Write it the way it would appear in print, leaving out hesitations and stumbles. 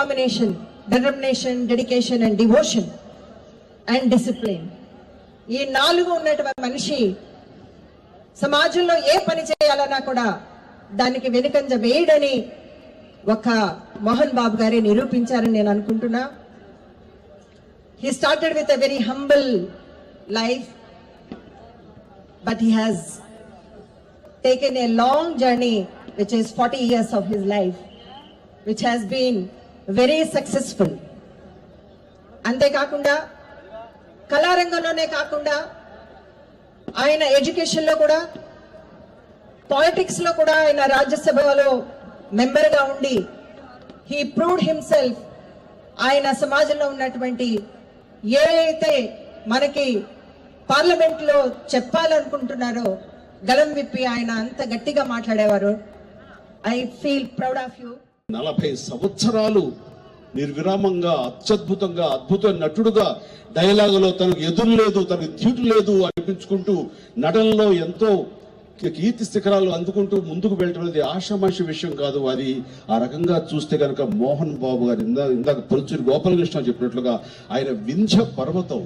determination, dedication and devotion and discipline. ఈ 4 ఉన్నటువంటి మనిషి సమాజంలో ఏ పని చేయాలన్నా కూడా దానికి వెనుకంజ వేయడని ఒక మోహన్ బాబు గారే నిరూపించారని నేను అనుకుంటున్నా. He started with a very humble life, but he has taken a long journey, which is 40 years of his life, which has been very successful. అంతే కాకుండా కళారంగంలోనే కాకుండా ఆయన ఎడ్యుకేషన్ లో కూడా, పాలిటిక్స్ లో కూడా ఆయన రాజ్యసభలో మెంబర్ గా ఉండి హీ ప్రూవ్డ్ హిమ్సెల్ఫ్. ఆయన సమాజంలో ఉన్నటువంటి ఏదైతే మనకి పార్లమెంట్ లో చెప్పాలనుకుంటున్నారో గలం విప్పి ఆయన అంత గట్టిగా మాట్లాడేవారు. I feel proud of you. 40 సంవత్సరాలు నిర్విరామంగా అత్యద్భుతంగా అద్భుత నటుడుగా డైలాగులో తనకు ఎదురు లేదు, తనకు తీటు లేదు అనిపించుకుంటూ నటనలో ఎంతో కీర్తి శిఖరాలు అందుకుంటూ ముందుకు వెళ్ళటం అనేది ఆషామాషి విషయం కాదు. అది ఆ రకంగా చూస్తే కనుక మోహన్ బాబు గారు ఇందాక పరుచూరి గోపాలకృష్ణ చెప్పినట్లుగా ఆయన వింధ్య పర్వతం